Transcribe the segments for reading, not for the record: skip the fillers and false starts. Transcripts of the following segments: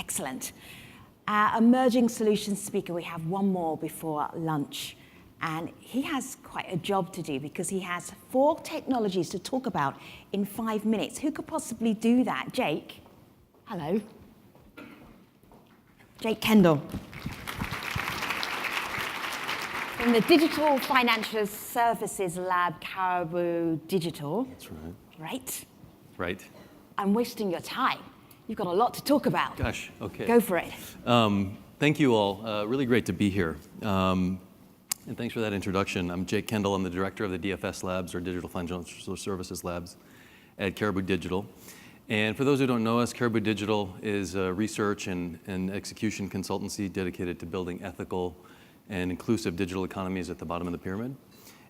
Excellent. Our emerging solutions speaker, we have one more before lunch. And he has quite a job to do because he has 4 technologies to talk about in 5 minutes. Who could possibly do that? Jake? Hello. Jake Kendall. From the Digital Financial Services Lab, Caribou Digital. That's right. Right? Right. I'm wasting your time. You've got a lot to talk about. Gosh, okay. Go for it. Thank you all. Really great to be here. And thanks for that introduction. I'm Jake Kendall. I'm the director of the Dfs Labs, or Digital Financial Services Labs, at Caribou Digital. And for those who don't know us, Caribou Digital is a research and execution consultancy dedicated to building ethical and inclusive digital economies at the bottom of the pyramid.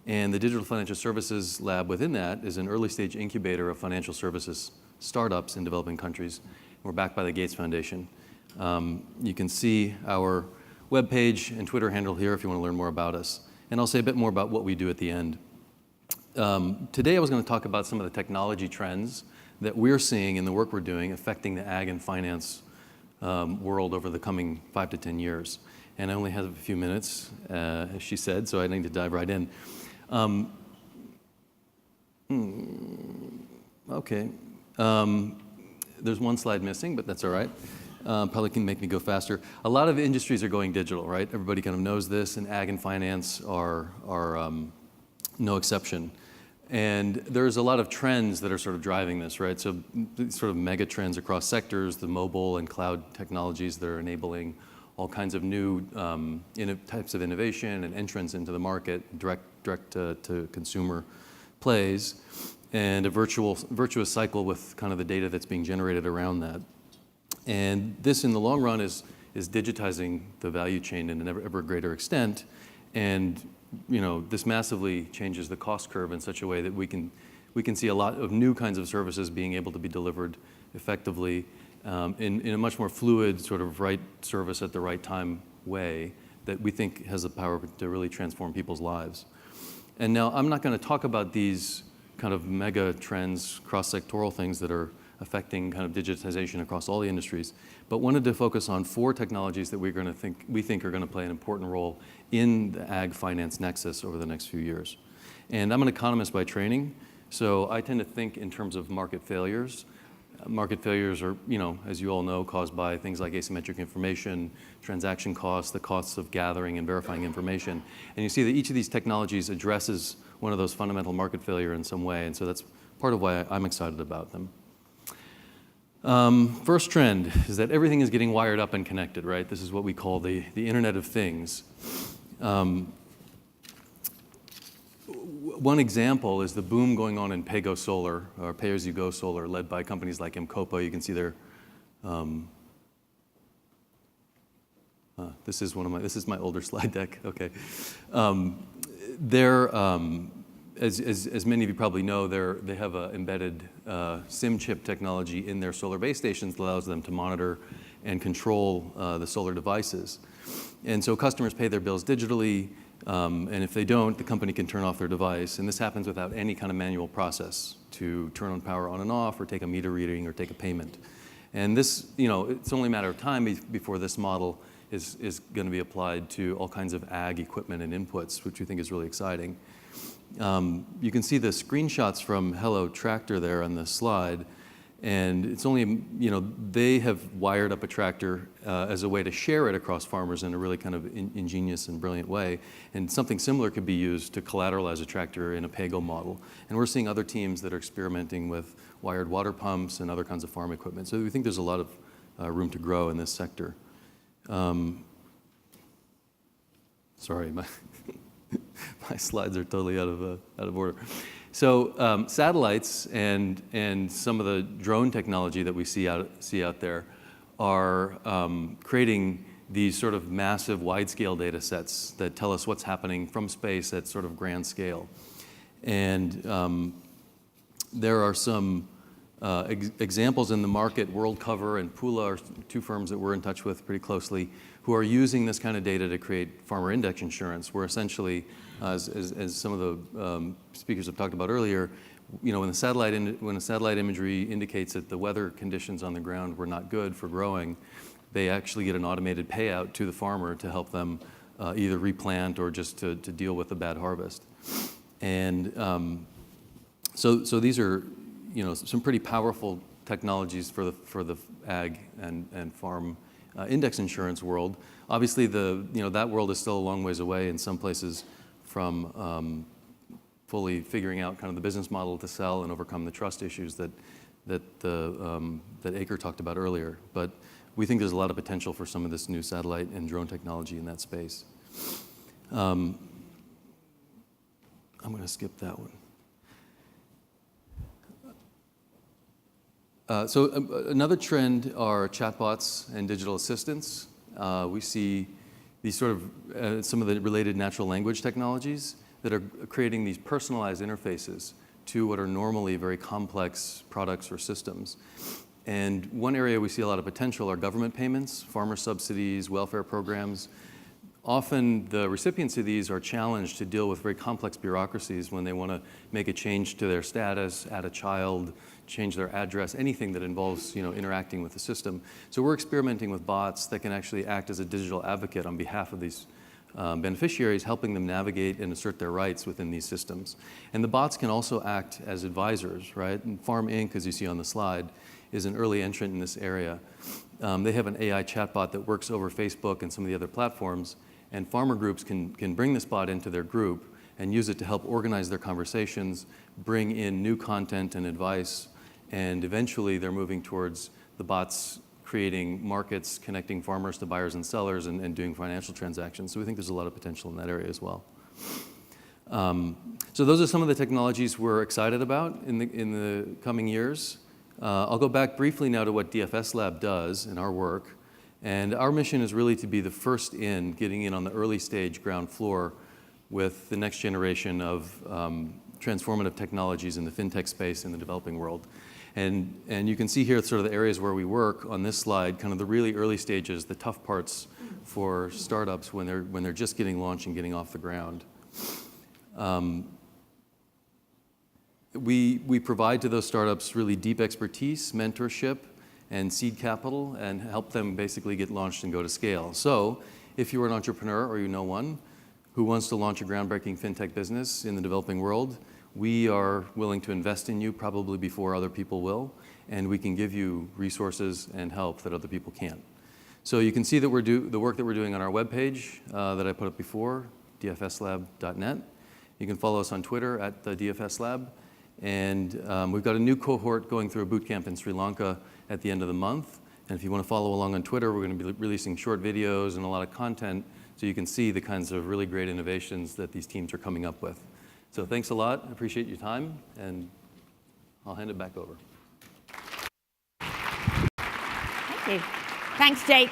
And the Digital Financial Services Lab within that is an early stage incubator of financial services startups in developing countries. We're backed by the Gates Foundation. You can see our webpage and Twitter handle here if you want to learn more about us. And I'll say a bit more about what we do at the end. Today I was going to talk about some of the technology trends that we're seeing in the work we're doing affecting the ag and finance world over the coming 5 to 10 years. And I only have a few minutes, as she said, so I need to dive right in. Okay. There's one slide missing, but that's all right. Probably can make me go faster. A lot of industries are going digital, right? Everybody kind of knows this, and ag and finance are no exception. And there's a lot of trends that are sort of driving this, right? So sort of mega trends across sectors, the mobile and cloud technologies that are enabling all kinds of new types of innovation and entrance into the market, direct to consumer plays, and a virtuous cycle with kind of the data that's being generated around that. And this, in the long run, is digitizing the value chain in an ever greater extent. And this massively changes the cost curve in such a way that we can see a lot of new kinds of services being able to be delivered effectively in a much more fluid, sort of right service at the right time way that we think has the power to really transform people's lives. And now I'm not going to talk about these kind of mega trends, cross-sectoral things that are affecting kind of digitization across all the industries, but wanted to focus on 4 technologies that we think are going to play an important role in the ag finance nexus over the next few years. And I'm an economist by training, so I tend to think in terms of market failures. Market failures are, as you all know, caused by things like asymmetric information, transaction costs, the costs of gathering and verifying information. And you see that each of these technologies addresses one of those fundamental market failure in some way, and so that's part of why I'm excited about them. First trend is that everything is getting wired up and connected, right? This is what we call the Internet of Things. One example is the boom going on in pay-go solar, or pay-as-you-go solar, led by companies like Mcopa. You can see there. This is my older slide deck. Okay, as many of you probably know, they have an embedded SIM chip technology in their solar base stations that allows them to monitor and control the solar devices. And so customers pay their bills digitally, and if they don't, the company can turn off their device. And this happens without any kind of manual process to turn on power on and off, or take a meter reading, or take a payment. And this, it's only a matter of time before this model is going to be applied to all kinds of ag equipment and inputs, which we think is really exciting. You can see the screenshots from Hello Tractor there on this slide, and it's only, they have wired up a tractor as a way to share it across farmers in a really kind of ingenious and brilliant way. And something similar could be used to collateralize a tractor in a pay-go model. And we're seeing other teams that are experimenting with wired water pumps and other kinds of farm equipment. So we think there's a lot of room to grow in this sector. Sorry, my slides are totally out of order. So satellites and some of the drone technology that we see out there are creating these sort of massive wide-scale data sets that tell us what's happening from space at sort of grand scale. And there are some examples in the market. WorldCover and Pula are 2 firms that we're in touch with pretty closely, who are using this kind of data to create farmer index insurance, where essentially, as some of the speakers have talked about earlier, when the satellite imagery indicates that the weather conditions on the ground were not good for growing, they actually get an automated payout to the farmer to help them either replant or just to deal with a bad harvest. And so these are, some pretty powerful technologies for the ag and farm index insurance world. Obviously, that world is still a long ways away in some places from fully figuring out kind of the business model to sell and overcome the trust issues that Aker talked about earlier. But we think there's a lot of potential for some of this new satellite and drone technology in that space. I'm going to skip that one. Another trend are chatbots and digital assistants. We see these sort of some of the related natural language technologies that are creating these personalized interfaces to what are normally very complex products or systems. And one area we see a lot of potential are government payments, farmer subsidies, welfare programs. Often the recipients of these are challenged to deal with very complex bureaucracies when they want to make a change to their status, add a child, change their address, anything that involves interacting with the system. So we're experimenting with bots that can actually act as a digital advocate on behalf of these beneficiaries, helping them navigate and assert their rights within these systems. And the bots can also act as advisors, right? And Farm Inc., as you see on the slide, is an early entrant in this area. They have an AI chatbot that works over Facebook and some of the other platforms, and farmer groups can bring this bot into their group and use it to help organize their conversations, bring in new content and advice, and eventually they're moving towards the bots creating markets, connecting farmers to buyers and sellers, and doing financial transactions. So we think there's a lot of potential in that area as well. So those are some of the technologies we're excited about in the coming years. I'll go back briefly now to what Dfs Lab does in our work. And our mission is really to be the first in, getting in on the early stage ground floor with the next generation of transformative technologies in the fintech space in the developing world. And you can see here sort of the areas where we work on this slide, kind of the really early stages, the tough parts for startups when they're just getting launched and getting off the ground. We provide to those startups really deep expertise, mentorship, and seed capital, and help them basically get launched and go to scale. So if you're an entrepreneur or you know one who wants to launch a groundbreaking fintech business in the developing world, we are willing to invest in you probably before other people will, and we can give you resources and help that other people can't. So you can see that the work that we're doing on our webpage that I put up before, dfslab.net. You can follow us on Twitter at the Dfs Lab. And we've got a new cohort going through a boot camp in Sri Lanka at the end of the month. And if you want to follow along on Twitter, we're going to be releasing short videos and a lot of content so you can see the kinds of really great innovations that these teams are coming up with. So thanks a lot. I appreciate your time, and I'll hand it back over. Thank you. Thanks, Jake.